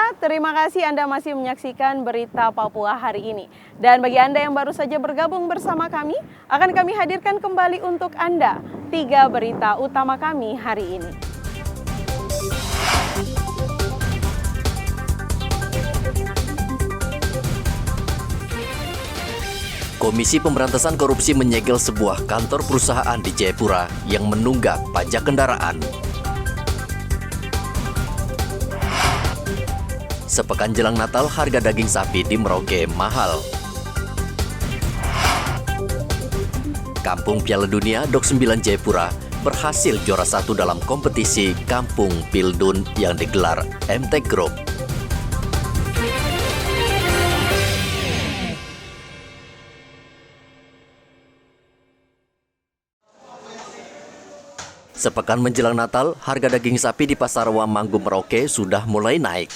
Jayapura, terima kasih Anda masih menyaksikan Berita Papua hari ini. Dan bagi Anda yang baru saja bergabung bersama kami, akan kami hadirkan kembali untuk Anda 3 berita utama kami hari ini. Komisi Pemberantasan Korupsi menyegel sebuah kantor perusahaan di Jayapura yang menunggak pajak kendaraan. Sepekan jelang Natal, harga daging sapi di Merauke mahal. Kampung Piala Dunia Dok 9 Jayapura berhasil juara 1 dalam kompetisi Kampung Pildun yang digelar MT Group. Sepekan menjelang Natal, harga daging sapi di Pasar Wamanggu Merauke sudah mulai naik.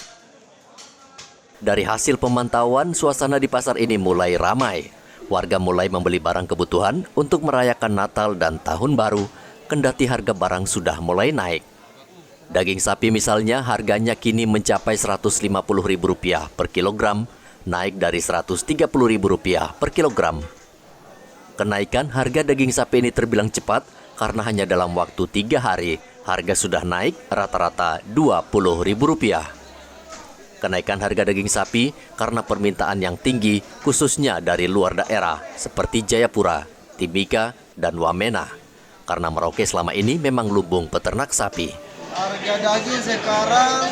Dari hasil pemantauan, suasana di pasar ini mulai ramai. Warga mulai membeli barang kebutuhan untuk merayakan Natal dan Tahun Baru, kendati harga barang sudah mulai naik. Daging sapi misalnya harganya kini mencapai Rp150.000 per kilogram, naik dari Rp130.000 per kilogram. Kenaikan harga daging sapi ini terbilang cepat karena hanya dalam waktu 3 hari, harga sudah naik rata-rata Rp20.000. Kenaikan harga daging sapi karena permintaan yang tinggi khususnya dari luar daerah seperti Jayapura, Timika, dan Wamena. Karena Merauke selama ini memang lumbung peternak sapi. Harga daging sekarang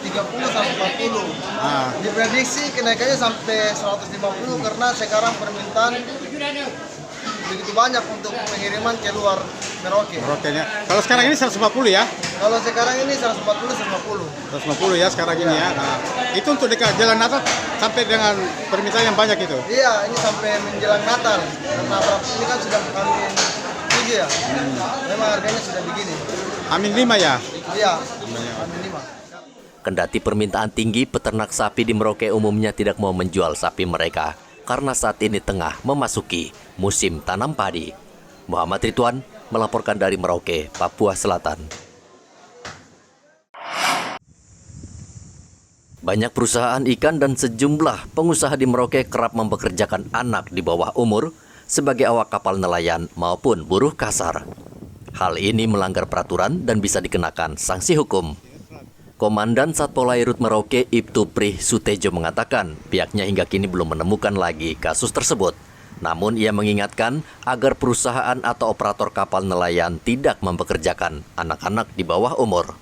130-140. Diprediksi kenaikannya sampai 150 karena sekarang permintaan begitu banyak untuk pengiriman ke luar Merauke. Kalau sekarang ini 150 ya? Kalau sekarang ini 140-150. 150 ya sekarang ini ya. Nah, itu untuk dekat jalan Natal sampai dengan permintaan yang banyak itu? Iya, ini sampai menjelang Natal. Karena ini kan sudah Amin 7 ya. Memang harganya sudah begini. Amin 5 ya? Iya, Amin 5. Kendati permintaan tinggi, peternak sapi di Merauke umumnya tidak mau menjual sapi mereka karena saat ini tengah memasuki musim tanam padi. Muhammad Ridwan melaporkan dari Merauke, Papua Selatan. Banyak perusahaan ikan dan sejumlah pengusaha di Merauke kerap mempekerjakan anak di bawah umur sebagai awak kapal nelayan maupun buruh kasar. Hal ini melanggar peraturan dan bisa dikenakan sanksi hukum. Komandan Satpol Airut Merauke Ibtu Prih Sutejo mengatakan pihaknya hingga kini belum menemukan lagi kasus tersebut. Namun ia mengingatkan agar perusahaan atau operator kapal nelayan tidak mempekerjakan anak-anak di bawah umur.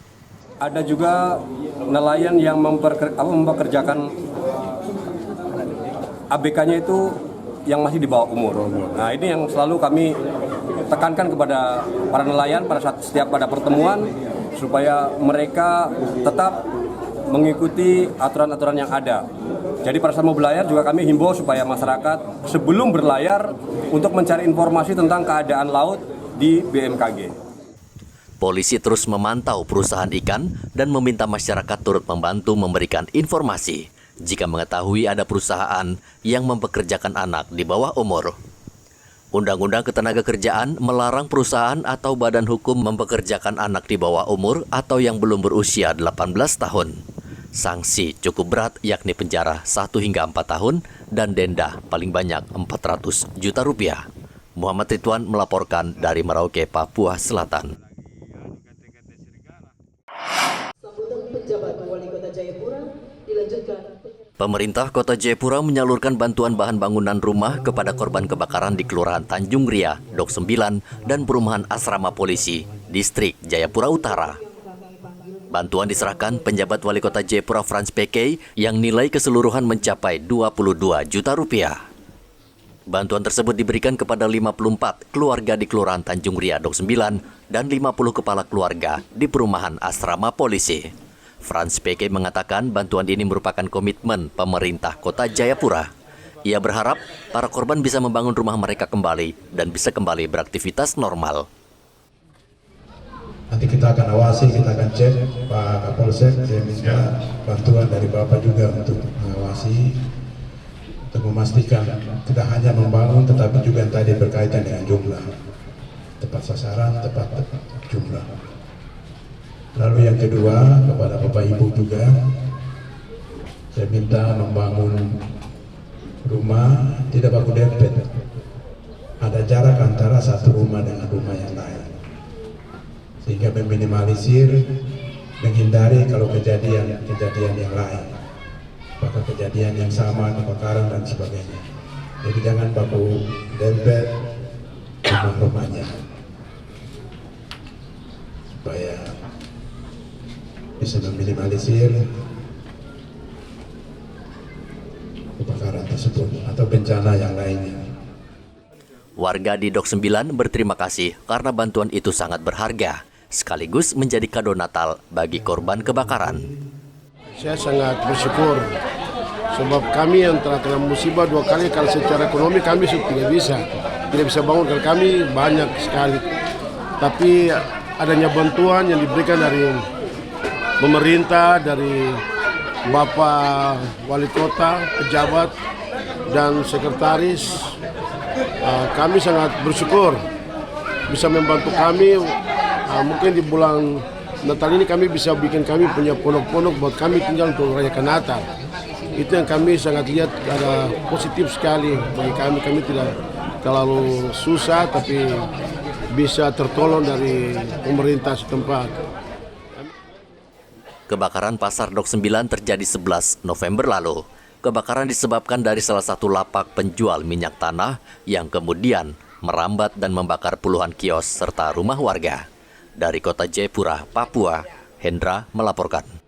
Ada juga nelayan yang mempekerjakan ABK-nya itu yang masih di bawah umur. Nah, ini yang selalu kami tekankan kepada para nelayan pada saat setiap pada pertemuan supaya mereka tetap mengikuti aturan-aturan yang ada. Jadi pada saat mau berlayar juga kami himbau supaya masyarakat sebelum berlayar untuk mencari informasi tentang keadaan laut di BMKG. Polisi terus memantau perusahaan ikan dan meminta masyarakat turut membantu memberikan informasi jika mengetahui ada perusahaan yang mempekerjakan anak di bawah umur. Undang-Undang Ketenagakerjaan melarang perusahaan atau badan hukum mempekerjakan anak di bawah umur atau yang belum berusia 18 tahun. Sanksi cukup berat yakni penjara 1 hingga 4 tahun dan denda paling banyak Rp400 juta. Muhammad Ridwan melaporkan dari Merauke, Papua Selatan. Pemerintah Kota Jayapura menyalurkan bantuan bahan bangunan rumah kepada korban kebakaran di Kelurahan Tanjung Ria, Dok 9, dan Perumahan Asrama Polisi, Distrik Jayapura Utara. Bantuan diserahkan penjabat Wali Kota Jayapura Frans PK yang nilai keseluruhan mencapai Rp22 juta. Bantuan tersebut diberikan kepada 54 keluarga di Kelurahan Tanjung Ria, Dok 9, dan 50 kepala keluarga di Perumahan Asrama Polisi. Frans PK mengatakan bantuan ini merupakan komitmen pemerintah Kota Jayapura. Ia berharap para korban bisa membangun rumah mereka kembali dan bisa kembali beraktivitas normal. Nanti kita akan awasi, kita akan cek Pak Kapolsek, saya minta bantuan dari Bapak juga untuk mengawasi, untuk memastikan tidak hanya membangun tetapi juga yang tadi berkaitan dengan jumlah, tepat sasaran, tepat jumlah. Lalu yang kedua kepada Bapak Ibu juga Saya minta membangun rumah tidak baku dempet. Ada jarak antara satu rumah dengan rumah yang lain. Sehingga meminimalisir, menghindari kalau kejadian yang lain. Apakah kejadian yang sama, kebakaran dan sebagainya. Jadi jangan baku dempet rumah-rumahnya. Supaya bisa meminimalisir kebakaran tersebut atau bencana yang lainnya. Warga di Dok 9 berterima kasih karena bantuan itu sangat berharga, sekaligus menjadi kado Natal bagi korban kebakaran. Saya sangat bersyukur sebab kami yang telah kena musibah 2 kali, kalau secara ekonomi kami sudah tidak bisa bangun karena kami banyak sekali. Tapi adanya bantuan yang diberikan dari pemerintah, dari Bapak Wali Kota, pejabat, dan sekretaris, kami sangat bersyukur bisa membantu kami. Mungkin di bulan Natal ini kami bisa bikin kami punya pondok-pondok buat kami tinggal untuk merayakan Natal. Itu yang kami sangat lihat ada positif sekali bagi kami. Kami tidak terlalu susah tapi bisa tertolong dari pemerintah setempat. Kebakaran Pasar Dok 9 terjadi 11 November lalu. Kebakaran disebabkan dari salah satu lapak penjual minyak tanah yang kemudian merambat dan membakar puluhan kios serta rumah warga. Dari kota Jayapura, Papua, Hendra melaporkan.